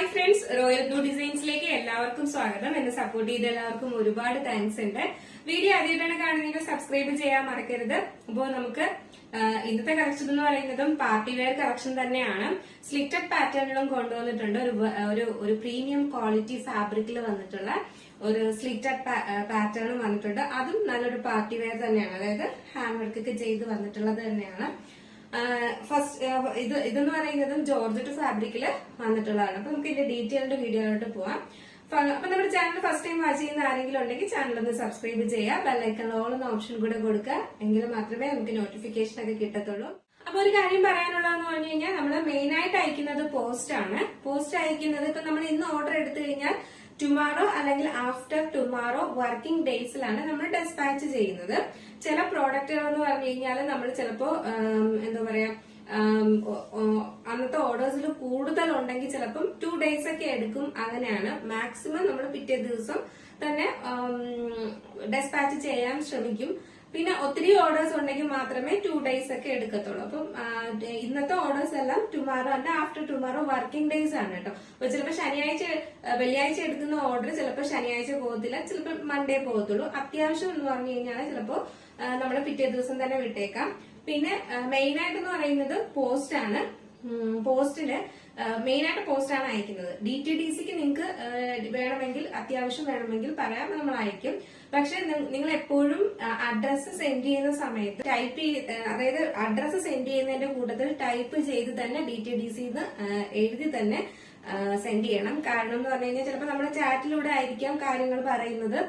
Hi friends, royal blue ഡിസൈൻസിലേക്ക് എല്ലാവർക്കും സ്വാഗതം. എന്നെ സപ്പോർട്ട് ചെയ്ത എല്ലാവർക്കും ഒരുപാട് താങ്ക്സ് ഉണ്ട്. വീഡിയോ ആദ്യമായിട്ടാണ് കാണുന്നതെങ്കിൽ സബ്സ്ക്രൈബ് ചെയ്യാൻ മറക്കരുത്. അപ്പോൾ നമുക്ക് ഇന്നത്തെ കളക്ഷൻ എന്ന് പറയുന്നതും പാർട്ടി വെയർ കളക്ഷൻ തന്നെയാണ്. സ്ലിറ്റഡ് പാറ്റേണിലും കൊണ്ടുവന്നിട്ടുണ്ട്. ഒരു പ്രീമിയം ക്വാളിറ്റി ഫാബ്രിക്കിൽ വന്നിട്ടുള്ള ഒരു സ്ലിറ്റഡ് പാറ്റേൺ വന്നിട്ടുണ്ട്. അതും നല്ലൊരു പാർട്ടി വെയർ തന്നെയാണ്. അതായത് ഹാൻഡ് വർക്ക് ഒക്കെ ചെയ്ത് വന്നിട്ടുള്ളത് തന്നെയാണ്. ഫസ്റ്റ് ഇതെന്ന് പറയുന്നതും ജോർജറ്റ് ഫാബ്രിക്കില് വന്നിട്ടുള്ളതാണ്. അപ്പൊ നമുക്ക് ഇതിന്റെ ഡീറ്റെയിൽഡ് വീഡിയോയിലോട്ട് പോവാം. അപ്പൊ നമ്മുടെ ചാനൽ ഫസ്റ്റ് ടൈം വാച്ച് ചെയ്യുന്ന ആരെങ്കിലും ഉണ്ടെങ്കിൽ ചാനൽ ഒന്ന് സബ്സ്ക്രൈബ് ചെയ്യുക. ബെല്ലൈക്കൺ ഓൾ എന്ന ഓപ്ഷൻ കൂടെ കൊടുക്കുക. എങ്കിൽ മാത്രമേ നമുക്ക് നോട്ടിഫിക്കേഷൻ ഒക്കെ കിട്ടത്തുള്ളൂ. അപ്പൊ ഒരു കാര്യം പറയാനുള്ളതെന്ന് പറഞ്ഞു കഴിഞ്ഞാൽ നമ്മൾ മെയിൻ ആയിട്ട് അയക്കുന്നത് പോസ്റ്റ് ആണ്. പോസ്റ്റ് അയക്കുന്നത് ഇപ്പൊ നമ്മൾ ഇന്ന് ഓർഡർ എടുത്തു കഴിഞ്ഞാൽ ടുമാറോ അല്ലെങ്കിൽ ആഫ്റ്റർ ടുമാറോ വർക്കിംഗ് ഡേയ്സിലാണ് നമ്മൾ ഡെസ്പാച്ച് ചെയ്യുന്നത്. ചില പ്രോഡക്റ്റുകൾ എന്ന് പറഞ്ഞു കഴിഞ്ഞാൽ നമ്മൾ ചിലപ്പോ എന്താ പറയാ അന്നത്തെ ഓർഡേഴ്സിൽ കൂടുതൽ ഉണ്ടെങ്കിൽ ചിലപ്പം 2 days ഒക്കെ എടുക്കും. അങ്ങനെയാണ്. മാക്സിമം നമ്മൾ പിറ്റേ ദിവസം തന്നെ ഡെസ്പാച്ച് ചെയ്യാൻ ശ്രമിക്കും. പിന്നെ ഒത്തിരി ഓർഡേഴ്സ് ഉണ്ടെങ്കിൽ മാത്രമേ 2 days ഒക്കെ എടുക്കത്തുള്ളൂ. അപ്പം ഇന്നത്തെ ഓർഡേഴ്സ് എല്ലാം ടുമാറോ അല്ല ആഫ്റ്റർ ടുമാറോ വർക്കിംഗ് ഡേയ്സ് ആണ് കേട്ടോ. അപ്പൊ ചിലപ്പോൾ വെള്ളിയാഴ്ച എടുക്കുന്ന ഓർഡർ ചിലപ്പോൾ ശനിയാഴ്ച പോകത്തില്ല, ചിലപ്പോൾ മൺഡേ പോകത്തുള്ളൂ. അത്യാവശ്യം എന്ന് പറഞ്ഞു കഴിഞ്ഞാൽ ചിലപ്പോൾ നമ്മൾ പിറ്റേ ദിവസം തന്നെ വിട്ടേക്കാം. പിന്നെ മെയിൻ ആയിട്ട് എന്ന് പറയുന്നത് പോസ്റ്റ് ആണ്. പോസ്റ്റില് മെയിൻ ആയിട്ട് പോസ്റ്റ് ആണ് അയക്കുന്നത്. DTDCക്ക് നിങ്ങൾക്ക് വേണമെങ്കിൽ അത്യാവശ്യം വേണമെങ്കിൽ പറയാം, നമ്മൾ അയക്കും. പക്ഷെ നിങ്ങൾ എപ്പോഴും അഡ്രസ്സ് സെൻഡ് ചെയ്യുന്ന സമയത്ത് അതായത് അഡ്രസ്സ് സെൻഡ് ചെയ്യുന്നതിന്റെ കൂട്ടത്തിൽ ടൈപ്പ് ചെയ്ത് തന്നെ DTDC എഴുതി തന്നെ സെൻഡ് ചെയ്യണം. കാരണം എന്ന് പറഞ്ഞു കഴിഞ്ഞാൽ ചിലപ്പോൾ നമ്മുടെ ചാറ്റിലൂടെ ആയിരിക്കാം കാര്യങ്ങൾ പറയുന്നത്.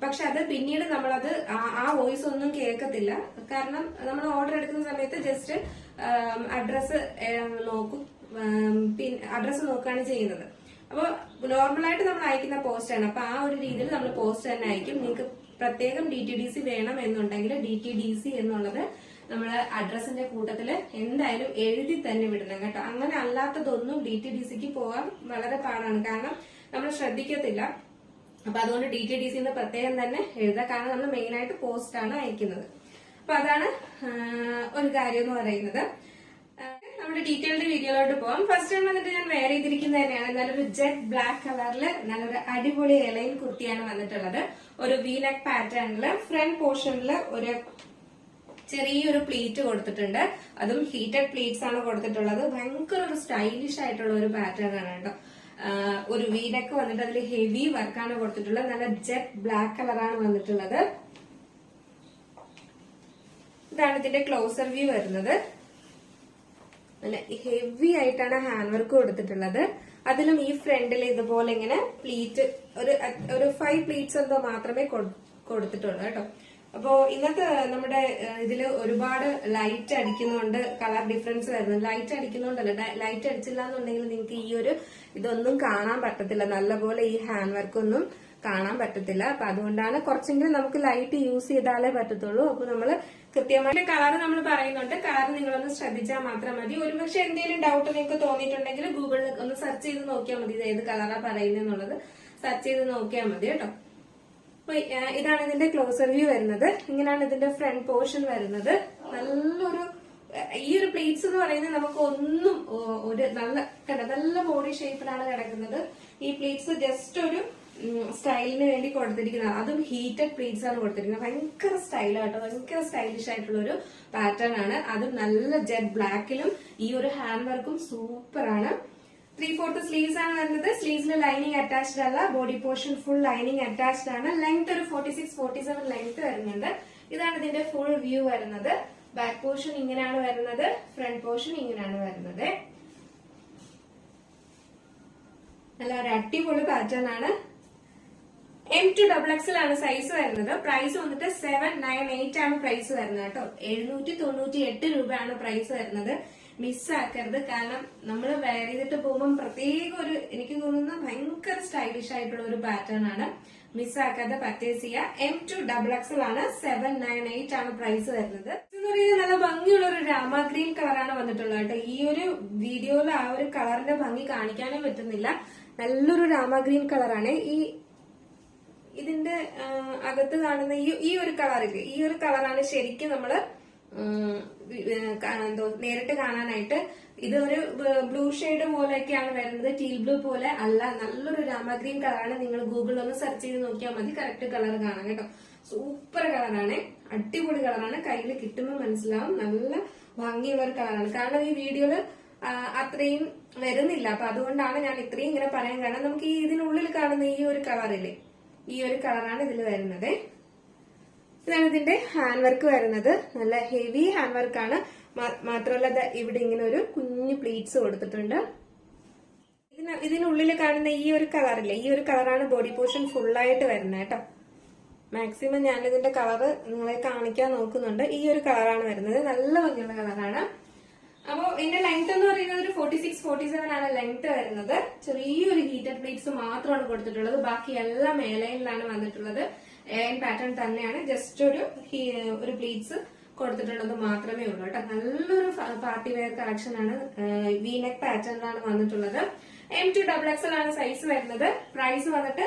പക്ഷെ അത് പിന്നീട് നമ്മളത് ആ വോയിസ് ഒന്നും കേൾക്കത്തില്ല. കാരണം നമ്മൾ ഓർഡർ എടുക്കുന്ന സമയത്ത് ജസ്റ്റ് അഡ്രസ്സ് നോക്കും, പിന്നെ അഡ്രസ്സ് നോക്കുകയാണ് ചെയ്യുന്നത്. അപ്പോൾ നോർമലായിട്ട് നമ്മൾ അയക്കുന്ന പോസ്റ്റ് ആണ്. അപ്പൊ ആ ഒരു രീതിയിൽ നമ്മൾ പോസ്റ്റ് തന്നെ അയക്കും. നിങ്ങൾക്ക് പ്രത്യേകം DTDC വേണം എന്നുണ്ടെങ്കിൽ DTDC എന്നുള്ളത് നമ്മൾ അഡ്രസ്സിന്റെ കൂട്ടത്തില് എന്തായാലും എഴുതി തന്നെ വിടണം കേട്ടോ. അങ്ങനെ അല്ലാത്തതൊന്നും DTDCക്ക് പോകാൻ വളരെ പാടാണ്. കാരണം നമ്മൾ ശ്രദ്ധിക്കത്തില്ല. അപ്പൊ അതുകൊണ്ട് DTDC പ്രത്യേകം തന്നെ എഴുതാം. കാരണം നമ്മൾ മെയിൻ ആയിട്ട് പോസ്റ്റ് ആണ് അയക്കുന്നത്. അപ്പൊ അതാണ് ഒരു കാര്യം എന്ന് പറയുന്നത്. നമ്മുടെ ഡീറ്റെയിൽഡ് വീഡിയോയിലോട്ട് പോകാം. ഫസ്റ്റ് ടൈം വന്നിട്ട് ഞാൻ വെയർ ചെയ്തിരിക്കുന്നത് തന്നെയാണ്. നല്ലൊരു ജെറ്റ് ബ്ലാക്ക് കളറിൽ നല്ലൊരു അടിപൊളി എലൈൻ കുർത്തിയാണ് വന്നിട്ടുള്ളത്. ഒരു V-neck പാറ്റേണില് ഫ്രണ്ട് പോർഷനിൽ ഒരു ചെറിയൊരു പ്ലീറ്റ് കൊടുത്തിട്ടുണ്ട്. അതും ഹീറ്റഡ് പ്ലീറ്റ്സ് ആണ് കൊടുത്തിട്ടുള്ളത്. ഭയങ്കര ഒരു സ്റ്റൈലിഷ് ആയിട്ടുള്ള ഒരു പാറ്റേൺ ആണ് കേട്ടോ. ഒരു V-neck വന്നിട്ട് അതിൽ ഹെവി വർക്കാണ് കൊടുത്തിട്ടുള്ളത്. നല്ല ജെറ്റ് ബ്ലാക്ക് കളറാണ് വന്നിട്ടുള്ളത്. ഇതാണ് ഇതിന്റെ ക്ലോസർ വ്യൂ വരുന്നത്. നല്ല ഹെവി ആയിട്ടാണ് ഹാൻഡ് വർക്ക് കൊടുത്തിട്ടുള്ളത്. അതിലും ഈ ഫ്രണ്ടിൽ ഇതുപോലെ ഇങ്ങനെ പ്ലീറ്റ് ഒരു 5 പ്ലീറ്റ്സ് എന്തോ മാത്രമേ കൊടുത്തിട്ടുള്ളൂ കേട്ടോ. അപ്പോ ഇന്നത്തെ നമ്മുടെ ഇതില് ഒരുപാട് ലൈറ്റ് അടിക്കുന്നുണ്ട്, കളർ ഡിഫറൻസ് വരുന്നുണ്ട്. ലൈറ്റ് അടിക്കുന്നുണ്ടല്ല, ലൈറ്റ് അടിച്ചില്ല എന്നുണ്ടെങ്കിൽ നിങ്ങൾക്ക് ഇതൊന്നും കാണാൻ പറ്റത്തില്ല. നല്ലപോലെ ഈ ഹാൻഡ് വർക്ക് ഒന്നും കാണാൻ പറ്റത്തില്ല. അപ്പൊ അതുകൊണ്ടാണ് കുറച്ചെങ്കിലും നമുക്ക് ലൈറ്റ് യൂസ് ചെയ്താലേ പറ്റത്തുള്ളൂ. അപ്പൊ നമ്മള് കൃത്യമായിട്ട് കളർ നമ്മൾ പറയുന്നുണ്ട്. കളർ നിങ്ങളൊന്ന് ശ്രദ്ധിച്ചാൽ മാത്രം മതി. ഒരുപക്ഷെ എന്തെങ്കിലും ഡൗട്ട് നിങ്ങൾക്ക് തോന്നിയിട്ടുണ്ടെങ്കിൽ ഗൂഗിളിൽ ഒന്ന് സെർച്ച് ചെയ്ത് നോക്കിയാൽ മതി. ഇത് ഏത് കളറാ പറയുന്നതെന്നുള്ളത് സെർച്ച് ചെയ്ത് നോക്കിയാൽ മതി കേട്ടോ. അപ്പൊ ഇതാണ് ഇതിന്റെ ക്ലോസർ വ്യൂ വരുന്നത്. ഇങ്ങനെയാണ് ഇതിന്റെ ഫ്രണ്ട് പോർഷൻ വരുന്നത്. നല്ലൊരു ഈ ഒരു പ്ലേറ്റ്സ് എന്ന് പറയുന്നത് നമുക്ക് ഒന്നും ഒരു നല്ല ബോഡി ഷേപ്പിലാണ് കിടക്കുന്നത്. ഈ പ്ലേറ്റ്സ് ജസ്റ്റ് ഒരു സ്റ്റൈലിന് വേണ്ടി കൊടുത്തിരിക്കുന്നത്. അതും ഹീറ്റഡ് പ്ലേറ്റ്സ് ആണ് കൊടുത്തിരിക്കുന്നത്. ഭയങ്കര സ്റ്റൈലാട്ടോ, ഭയങ്കര സ്റ്റൈലിഷ് ആയിട്ടുള്ള ഒരു പാറ്റേൺ ആണ്. അതും നല്ല ജെറ്റ് ബ്ലാക്കിലും ഈ ഒരു ഹാൻഡ് വർക്കും സൂപ്പർ ആണ്. 3/4 സ്ലീവ്സ് ആണ് വരുന്നത്. സ്ലീവ്സിൽ ലൈനിങ് അറ്റാച്ച്ഡ് അല്ല. Body portion full lining attached ആണ്. ലെങ്ത് ഒരു 46-47 ലെങ്ത് വരുന്നുണ്ട്. ഇതാണ് ഇതിന്റെ ഫുൾ വ്യൂ വരുന്നത്. ബാക്ക് പോർഷൻ ഇങ്ങനെയാണ് വരുന്നത്. ഫ്രണ്ട് പോർഷൻ ഇങ്ങനെയാണ് വരുന്നത്. നല്ല ഒരു അടിപൊളി പാറ്റേൺ ആണ്. M2XXL ആണ് സൈസ് വരുന്നത്. പ്രൈസ് വന്നിട്ട് 798 ആണ് പ്രൈസ് വരുന്നത് കേട്ടോ. 798 രൂപയാണ് പ്രൈസ് വരുന്നത്. മിസ്സാക്കരുത്. കാരണം നമ്മൾ വെയർ ചെയ്തിട്ട് പോകുമ്പോൾ പ്രത്യേക എനിക്ക് തോന്നുന്ന ഭയങ്കര സ്റ്റൈലിഷ് ആയിട്ടുള്ള ഒരു പാറ്റേൺ ആണ്. മിസ്സാക്കാതെ പർച്ചേസ് ചെയ്യുക. M2XXL ആണ്. 798 ആണ് പ്രൈസ് വരുന്നത്. എന്ന് പറയുന്നത് നല്ല ഭംഗിയുള്ള ഒരു രാമ ഗ്രീൻ കളറാണ് വന്നിട്ടുള്ളത് കേട്ടോ. ഈ ഒരു വീഡിയോയിൽ ആ ഒരു കളറിന്റെ ഭംഗി കാണിക്കാനേ പറ്റുന്നില്ല. നല്ലൊരു രാമ ഗ്രീൻ കളറാണ്. ഇതിന്റെ അകത്ത് കാണുന്ന ഈ ഒരു കളറില്ലേ, ഈ ഒരു കളറാണ് ശരിക്കും നമ്മള് നേരിട്ട് കാണാനായിട്ട് ഇതൊരു ബ്ലൂ ഷെയ്ഡ് പോലെയൊക്കെയാണ് വരുന്നത്, ടീൽ ബ്ലൂ പോലെ അല്ല, നല്ലൊരു രാമ ഗ്രീൻ കളറാണ്. നിങ്ങൾ ഗൂഗിളിൽ ഒന്ന് സെർച്ച് ചെയ്ത് നോക്കിയാൽ മതി, കറക്റ്റ് കളർ കാണാം കേട്ടോ. സൂപ്പർ കളറാണ്, അടിപൊളി കളറാണ്. കയ്യിൽ കിട്ടുമ്പോൾ മനസ്സിലാവും, നല്ല ഭംഗിയുള്ള ഒരു കളറാണ്. കാരണം ഈ വീഡിയോയില് അത്രയും വരുന്നില്ല, അപ്പൊ അതുകൊണ്ടാണ് ഞാൻ ഇത്രയും ഇങ്ങനെ പറയാൻ കാരണം. നമുക്ക് ഈ ഇതിനുള്ളിൽ കാണുന്ന ഈ ഒരു കളറില്ലേ, ഈ ഒരു കളറാണ് ഇതിൽ വരുന്നത്. ഇതാണ് ഇതിന്റെ ഹാൻഡ് വർക്ക് വരുന്നത്, നല്ല ഹെവി ഹാൻഡ് വർക്കാണ്. മാത്രമല്ല ഇവിടെ ഇങ്ങനെ ഒരു കുഞ്ഞു പ്ലീറ്റ്സ് കൊടുത്തിട്ടുണ്ട്. ഇതിനുള്ളിൽ കാണുന്ന ഈ ഒരു കളറില്ലേ, ഈ ഒരു കളറാണ് ബോഡി പോർഷൻ ഫുള്ളായിട്ട് വരുന്നത് കേട്ടോ. മാക്സിമം ഞാനിതിന്റെ കളറ് നിങ്ങളെ കാണിക്കാൻ നോക്കുന്നുണ്ട്. ഈ ഒരു കളറാണ് വരുന്നത്, നല്ല ഭംഗിയുള്ള കളറാണ്. അപ്പോ ഇതിന്റെ ലെങ്ത് എന്ന് പറയുന്നത് ഒരു 46-47 ആണ് ലെങ്ത് വരുന്നത്. ചെറിയൊരു ഹീറ്റഡ് പ്ലീറ്റ്സ് മാത്രമാണ് കൊടുത്തിട്ടുള്ളത്, ബാക്കി എല്ലാം മേലയിലാണ് വന്നിട്ടുള്ളത്. എയർ പാറ്റേൺ തന്നെയാണ്, ജസ്റ്റ് ഒരു പ്ലീറ്റ്സ് കൊടുത്തിട്ടുള്ളത് മാത്രമേ ഉള്ളൂ കേട്ടോ. നല്ലൊരു പാർട്ടി വെയർ കളക്ഷൻ ആണ്. V-neck പാറ്റേണിലാണ് വന്നിട്ടുള്ളത്. M2XXL ആണ് സൈസ് വരുന്നത്. പ്രൈസ് വന്നിട്ട്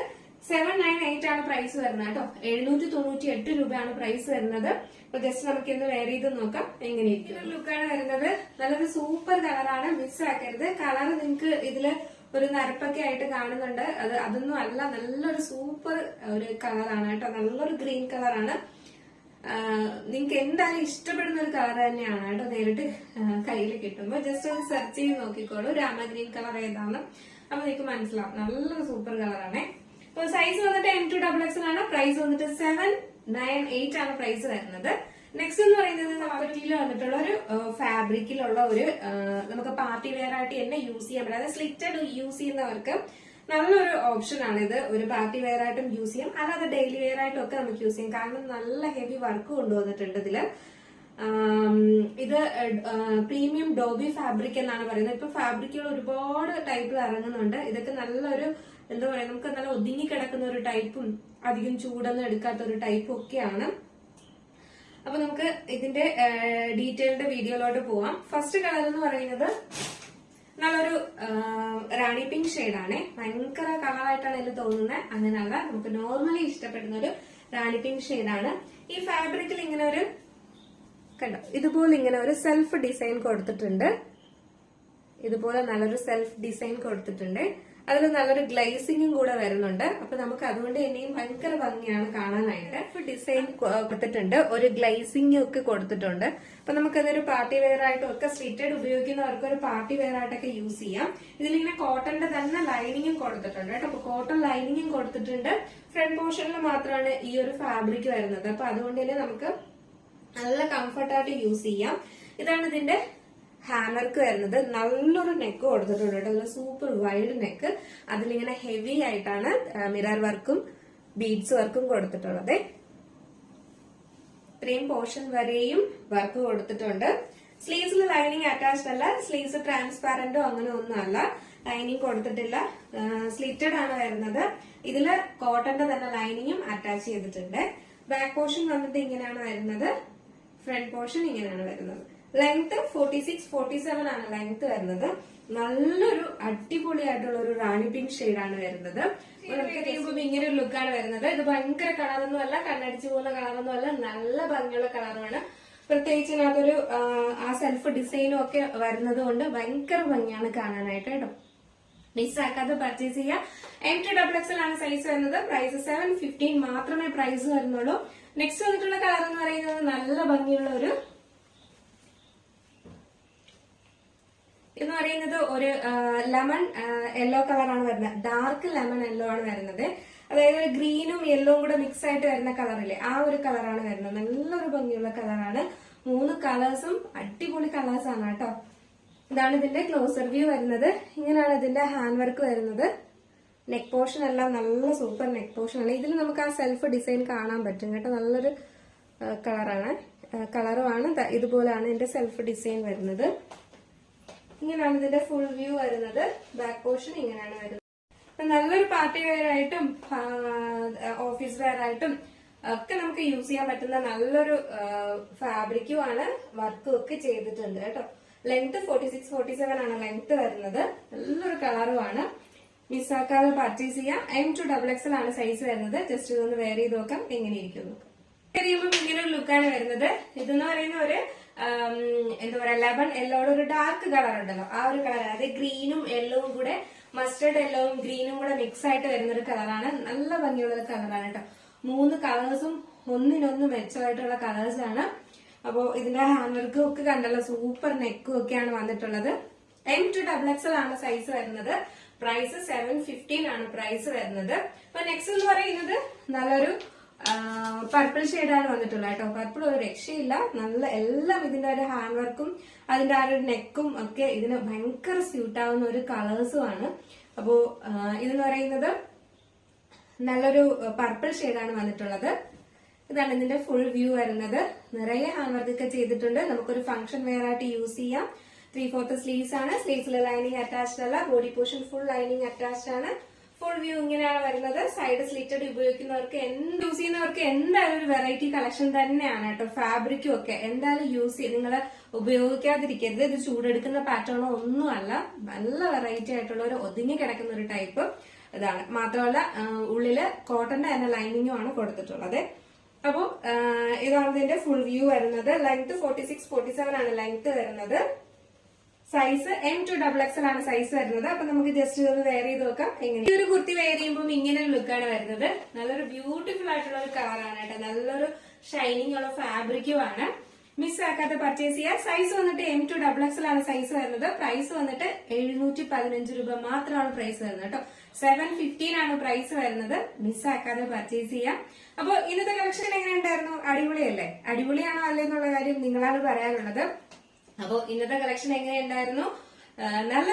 798 ആണ് പ്രൈസ് വരുന്നത് കേട്ടോ. 798 രൂപയാണ് പ്രൈസ് വരുന്നത്. അപ്പൊ ജസ്റ്റ് നമുക്ക് ഇന്ന് വെയർ ചെയ്ത് നോക്കാം എങ്ങനെയിരിക്കും. ലുക്കാണ് വരുന്നത്, നല്ലൊരു സൂപ്പർ കളറാണ്, മിസ് ആക്കരുത്. കളർ നിങ്ങൾക്ക് ഇതില് ഒരു നരപ്പൊക്കെ ആയിട്ട് കാണുന്നുണ്ട്, അതൊന്നും അല്ല, നല്ലൊരു സൂപ്പർ ഒരു കളറാണ് കേട്ടോ. നല്ലൊരു ഗ്രീൻ കളറാണ്. നിങ്ങൾക്ക് എന്തായാലും ഇഷ്ടപ്പെടുന്ന ഒരു കളർ തന്നെയാണ് കേട്ടോ. നേരിട്ട് കയ്യിൽ കിട്ടുമ്പോ ജസ്റ്റ് ഒന്ന് സെർച്ച് ചെയ്ത് നോക്കിക്കോളൂ രാമ ഗ്രീൻ കളർ ഏതാണ്, അപ്പൊ നിങ്ങൾക്ക് മനസ്സിലാവും. നല്ലൊരു സൂപ്പർ കളറാണ്. അപ്പൊ സൈസ് വന്നിട്ട് M2XXL ആണ്. പ്രൈസ് വന്നിട്ട് 798 ആണ് പ്രൈസ് വരുന്നത്. നെക്സ്റ്റ് എന്ന് പറയുന്നത് നമുക്ക് വന്നിട്ടുള്ള ഒരു ഫാബ്രിക്കിലുള്ള ഒരു നമുക്ക് പാർട്ടി വെയർ ആയിട്ട് തന്നെ യൂസ് ചെയ്യാൻ പറ്റും. അതായത് സ്ലിറ്റഡ് യൂസ് ചെയ്യുന്നവർക്ക് നല്ലൊരു ഓപ്ഷൻ ആണ് ഇത്. ഒരു പാർട്ടി വെയർ ആയിട്ടും യൂസ് ചെയ്യാം, അല്ലാതെ ഡെയിലി വെയർ ആയിട്ടും ഒക്കെ നമുക്ക് യൂസ് ചെയ്യാം. കാരണം നല്ല ഹെവി വർക്ക് കൊണ്ടുവന്നിട്ടുണ്ട് ഇതില്. ഇത് പ്രീമിയം ഡോബി ഫാബ്രിക് എന്നാണ് പറയുന്നത്. ഇപ്പൊ ഫാബ്രിക്കുകൾ ഒരുപാട് ടൈപ്പിൽ ഇറങ്ങുന്നുണ്ട്. ഇതൊക്കെ നല്ലൊരു എന്താ പറയാ, നമുക്ക് നല്ല ഒതുങ്ങി കിടക്കുന്ന ഒരു ടൈപ്പും അധികം ചൂടൊന്നും എടുക്കാത്ത ഒരു ടൈപ്പും ഒക്കെയാണ്. അപ്പൊ നമുക്ക് ഇതിന്റെ ഡീറ്റെയിൽഡ് വീഡിയോയിലോട്ട് പോവാം. ഫസ്റ്റ് കളർ എന്ന് പറയുന്നത് നല്ലൊരു റാണി പിങ്ക് ഷെയ്ഡാണ്. ഭയങ്കര കളറായിട്ടാണ് ഇതിൽ തോന്നുന്നത്, അങ്ങനെയല്ല, നമുക്ക് നോർമലി ഇഷ്ടപ്പെടുന്ന ഒരു റാണി പിങ്ക് ഷെയ്ഡാണ്. ഈ ഫാബ്രിക്കിൽ ഇങ്ങനെ ഒരു കണ്ടോ, ഇതുപോലെ ഇങ്ങനെ ഒരു സെൽഫ് ഡിസൈൻ കൊടുത്തിട്ടുണ്ട്. ഇതുപോലെ നല്ലൊരു സെൽഫ് ഡിസൈൻ കൊടുത്തിട്ടുണ്ട്. അതിൽ നല്ലൊരു ഗ്ലേസിംഗും കൂടെ വരുന്നുണ്ട്. അപ്പൊ നമുക്ക് അതുകൊണ്ട് തന്നെയും ഭയങ്കര ഭംഗിയാണ് കാണാനായിട്ട്. ഡിസൈൻ കൊടുത്തിട്ടുണ്ട്, ഒരു ഗ്ലേസിംഗും ഒക്കെ കൊടുത്തിട്ടുണ്ട്. അപ്പൊ നമുക്കതൊരു പാർട്ടി വെയർ ആയിട്ടും ഒക്കെ സ്ലിറ്റഡ് ഉപയോഗിക്കുന്നവർക്ക് ഒരു പാർട്ടി വെയർ ആയിട്ടൊക്കെ യൂസ് ചെയ്യാം. ഇതിലിങ്ങനെ കോട്ടന്റെ തന്നെ ലൈനിങ്ങും കൊടുത്തിട്ടുണ്ട് കേട്ടോ. അപ്പൊ കോട്ടൺ ലൈനിങ്ങും കൊടുത്തിട്ടുണ്ട്. ഫ്രണ്ട് പോർഷനിൽ മാത്രമാണ് ഈ ഒരു ഫാബ്രിക് വരുന്നത്. അപ്പൊ അതുകൊണ്ട് തന്നെ നമുക്ക് നല്ല കംഫർട്ടായിട്ട് യൂസ് ചെയ്യാം. ഇതാണ് ഇതിന്റെ ഹാൻഡ് വർക്ക് വരുന്നത്. നല്ലൊരു നെക്ക് കൊടുത്തിട്ടുണ്ട് കേട്ടോ, നല്ല സൂപ്പർ വൈഡ് നെക്ക്. അതിലിങ്ങനെ ഹെവി ആയിട്ടാണ് മിറർ വർക്കും ബീഡ്സ് വർക്കും കൊടുത്തിട്ടുള്ളത്. ഇത്രയും പോർഷൻ വരെയും വർക്ക് കൊടുത്തിട്ടുണ്ട്. സ്ലീവ്സിൽ ലൈനിങ് അറ്റാച്ച്ഡ് അല്ല, സ്ലീവ്സ് ട്രാൻസ്പാരന്റോ അങ്ങനെ ഒന്നും അല്ല, ലൈനിങ് കൊടുത്തിട്ടില്ല. സ്ലിറ്റഡ് ആണ് വരുന്നത്. ഇതില് കോട്ടന്റെ തന്നെ ലൈനിങ്ങും അറ്റാച്ച് ചെയ്തിട്ടുണ്ട്. ബാക്ക് പോർഷൻ വന്നിട്ട് ഇങ്ങനെയാണ് വരുന്നത്, ഫ്രണ്ട് പോർഷൻ ഇങ്ങനെയാണ് വരുന്നത്. ലെങ്ത് 46-47 ആണ് ലെങ്ത് വരുന്നത്. നല്ലൊരു അടിപൊളിയായിട്ടുള്ള ഒരു റാണി പിങ്ക് ഷെയ്ഡാണ് വരുന്നത്. ഇങ്ങനെ ഒരു ലുക്കാണ് വരുന്നത്. ഇത് ഭയങ്കര കളറൊന്നും അല്ല, കണ്ണടിച്ചു പോകുന്ന കളറൊന്നും അല്ല, നല്ല ഭംഗിയുള്ള കളറാണ്. പ്രത്യേകിച്ച് ഇതിനകത്തൊരു ആ സെൽഫ് ഡിസൈനും ഒക്കെ വരുന്നത് കൊണ്ട് ഭയങ്കര ഭംഗിയാണ് കാണാനായിട്ട് കേട്ടോ. മിസ്സാക്കാതെ പർച്ചേസ് ചെയ്യാം. M2XXL ആണ് സൈസ് വരുന്നത്. പ്രൈസ് 715 മാത്രമേ പ്രൈസ് വരുന്നുള്ളൂ. നെക്സ്റ്റ് വന്നിട്ടുള്ള കളർ എന്ന് പറയുന്നത് നല്ല ഭംഗിയുള്ള ഒരു എന്ന് പറയുന്നത് ഒരു ലെമൺ യെല്ലോ കളറാണ് വരുന്നത്. ഡാർക്ക് ലെമൺ യെല്ലോ ആണ് വരുന്നത്. അതായത് ഗ്രീനും യെല്ലോവും കൂടെ മിക്സ് ആയിട്ട് വരുന്ന കളറില്ലേ, ആ ഒരു കളറാണ് വരുന്നത്. നല്ലൊരു ഭംഗിയുള്ള കളറാണ്. 3 കളേഴ്സും അടിപൊളി കളേഴ്സ് ആണ് കേട്ടോ. ഇതാണ് ഇതിന്റെ ക്ലോസർ വ്യൂ വരുന്നത്. ഇങ്ങനെയാണ് ഇതിന്റെ ഹാൻഡ് വർക്ക് വരുന്നത്. നെക്ക് പോർഷൻ എല്ലാം നല്ല സൂപ്പർ നെക്ക് പോർഷൻ ആണ്. ഇതിൽ നമുക്ക് ആ സെൽഫ് ഡിസൈൻ കാണാൻ പറ്റും കേട്ടോ. നല്ലൊരു കളറുമാണ്. ഇതുപോലെയാണ് ഇതിന്റെ സെൽഫ് ഡിസൈൻ വരുന്നത്. ഇങ്ങനെയാണ് ഇതിന്റെ ഫുൾ വ്യൂ വരുന്നത്. ബാക്ക് പോർഷൻ ഇങ്ങനെയാണ് വരുന്നത്. നല്ലൊരു പാർട്ടി വെയർ ആയിട്ടും ഓഫീസ് വെയർ ആയിട്ടും ഒക്കെ നമുക്ക് യൂസ് ചെയ്യാൻ പറ്റുന്ന നല്ലൊരു ഫാബ്രിക്കും ആണ്. വർക്കും ഒക്കെ ചെയ്തിട്ടുണ്ട് കേട്ടോ. ലെങ്ത് 46-47 ആണ് ലെങ്ത് വരുന്നത്. നല്ലൊരു കളറുമാണ്. മിസ്സാക്കാതെ പർച്ചേസ് ചെയ്യാം. M2XXL ആണ് സൈസ് വരുന്നത്. ജസ്റ്റ് ഇതൊന്ന് വെയർ ചെയ്ത് നോക്കാം എങ്ങനെയിരിക്കുന്നു. കഴിയുമ്പോൾ ഇങ്ങനെ ഒരു ലുക്കാണ് വരുന്നത്. ഇതെന്ന് പറയുന്ന ഒരു എന്താ പറയാ ലെമൺ യെല്ലോയുടെ ഒരു ഡാർക്ക് കളർ ഉണ്ടല്ലോ, ആ ഒരു കളർ, അതായത് ഗ്രീനും യെല്ലോവും കൂടെ, മസ്റ്റേർഡ് യെല്ലോവും ഗ്രീനും കൂടെ മിക്സ് ആയിട്ട് വരുന്ന ഒരു കളറാണ്. നല്ല ഭംഗിയുള്ള ഒരു കളറാണ് കേട്ടോ. 3 കളേഴ്സും ഒന്നിനൊന്ന് മെച്ചമായിട്ടുള്ള കളേഴ്സ് ആണ്. അപ്പോ ഇതിന്റെ ഹാൻഡ് വർക്കും ഒക്കെ കണ്ടല്ലോ, സൂപ്പർ നെക്കും ഒക്കെയാണ് വന്നിട്ടുള്ളത്. M2XXL ആണ് സൈസ് വരുന്നത്. പ്രൈസ് 715 ആണ് പ്രൈസ് വരുന്നത്. അപ്പൊ നെക്സ്റ്റ് എന്ന് പറയുന്നത് നല്ലൊരു പർപ്പിൾ ഷെയ്ഡാണ് വന്നിട്ടുള്ളത് കേട്ടോ. പർപ്പിൾ ഒരു രക്ഷയില്ല, നല്ല എല്ലാം ഇതിന്റെ ഒരു ഹാൻഡ് വർക്കും അതിന്റെ ആ ഒരു നെക്കും ഒക്കെ ഇതിന് ഭയങ്കര സ്യൂട്ട് ആവുന്ന ഒരു കളേഴ്സും ആണ്. അപ്പോ ഇതെന്ന് പറയുന്നത് നല്ലൊരു പർപ്പിൾ ഷെയ്ഡാണ് വന്നിട്ടുള്ളത്. ഇതാണ് ഇതിന്റെ ഫുൾ വ്യൂ വരുന്നത്. നിറയെ ഹാൻഡ് വർക്ക് ഒക്കെ ചെയ്തിട്ടുണ്ട്. നമുക്കൊരു ഫംഗ്ഷൻ വെയർ ആയിട്ട് യൂസ് ചെയ്യാം. 3/4 സ്ലീവ്സ് ആണ്. സ്ലീവ്സിൽ ലൈനിങ് അറ്റാച്ച്ഡ് അല്ല, body portion full lining attached ആണ്. ഫുൾ വ്യൂ ഇങ്ങനെയാണ് വരുന്നത്. സൈഡ് സ്ലിറ്റഡ് ഉപയോഗിക്കുന്നവർക്ക് യൂസ് ചെയ്യുന്നവർക്ക് എന്തായാലും ഒരു വെറൈറ്റി കളക്ഷൻ തന്നെയാണ് കേട്ടോ. ഫാബ്രിക്കും ഒക്കെ എന്തായാലും നിങ്ങൾ ഉപയോഗിക്കാതിരിക്കരുത്. ഇത് ചൂടെടുക്കുന്ന പാറ്റേണോ ഒന്നുമല്ല, നല്ല വെറൈറ്റി ആയിട്ടുള്ള ഒരു ഒതുങ്ങി കിടക്കുന്ന ഒരു ടൈപ്പ് ഇതാണ്. മാത്രമല്ല ഉള്ളില് കോട്ടന്റെ തന്നെ ലൈനിങ്ങും ആണ് കൊടുത്തിട്ടുള്ളത്. അപ്പൊ ഇതാണ് ഇതിന്റെ ഫുൾ വ്യൂ വരുന്നത്. ലെങ്ത് 46-47 ആണ് ലെങ്ത് വരുന്നത്. സൈസ് M2XXL ആണ് സൈസ് വരുന്നത്. അപ്പൊ നമുക്ക് ജസ്റ്റ് ഒന്ന് വെയർ ചെയ്ത് നോക്കാം എങ്ങനെ. ഈ ഒരു കുർത്തി വെയർ ചെയ്യുമ്പോൾ ഇങ്ങനെ ഒരു ലുക്കാണ് വരുന്നത്. നല്ലൊരു ബ്യൂട്ടിഫുൾ ആയിട്ടുള്ള ഒരു കളറാണ് കേട്ടോ. നല്ലൊരു ഷൈനിങ് ഉള്ള ഫാബ്രിക്കും ആണ്. മിസ് ആക്കാതെ പർച്ചേസ് ചെയ്യുക. സൈസ് വന്നിട്ട് M2XXL ആണ് സൈസ് വരുന്നത്. പ്രൈസ് വന്നിട്ട് 715 രൂപ മാത്രമാണ് പ്രൈസ് വരുന്നത് കേട്ടോ. 715 ആണ് പ്രൈസ് വരുന്നത്. മിസ് ആക്കാതെ പർച്ചേസ് ചെയ്യാം. അപ്പൊ ഇന്നത്തെ കളക്ഷൻ എങ്ങനെ ഉണ്ടായിരുന്നു? അടിപൊളിയല്ലേ? അടിപൊളിയാണോ അല്ലേ എന്നുള്ള കാര്യം നിങ്ങളാണ് പറയാനുള്ളത്. അപ്പൊ ഇന്നത്തെ കളക്ഷൻ എങ്ങനെയുണ്ടായിരുന്നു? നല്ല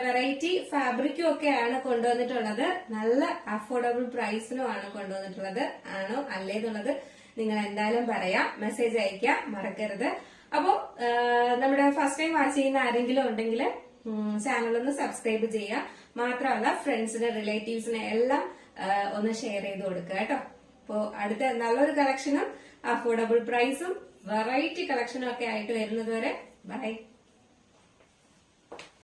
വെറൈറ്റി ഫാബ്രിക്കും ഒക്കെയാണ് കൊണ്ടുവന്നിട്ടുള്ളത്. നല്ല അഫോർഡബിൾ പ്രൈസിനുമാണ് കൊണ്ടുവന്നിട്ടുള്ളത്. ആണോ അല്ലേ എന്നുള്ളത് നിങ്ങൾ എന്തായാലും പറയാം, മെസ്സേജ് അയക്കുക മറക്കരുത്. അപ്പോ നമ്മുടെ ഫസ്റ്റ് ടൈം വാച്ച് ചെയ്യുന്ന ആരെങ്കിലും ഉണ്ടെങ്കിൽ ചാനലൊന്ന് സബ്സ്ക്രൈബ് ചെയ്യുക. മാത്രമല്ല ഫ്രണ്ട്സിന് റിലേറ്റീവ്സിന് എല്ലാം ഒന്ന് ഷെയർ ചെയ്ത് കൊടുക്കുക കേട്ടോ. അപ്പോ അടുത്ത നല്ലൊരു കളക്ഷനും അഫോർഡബിൾ പ്രൈസും വെറൈറ്റി കളക്ഷനും ഒക്കെ ആയിട്ട് വരുന്നത് വരെ ബൈ.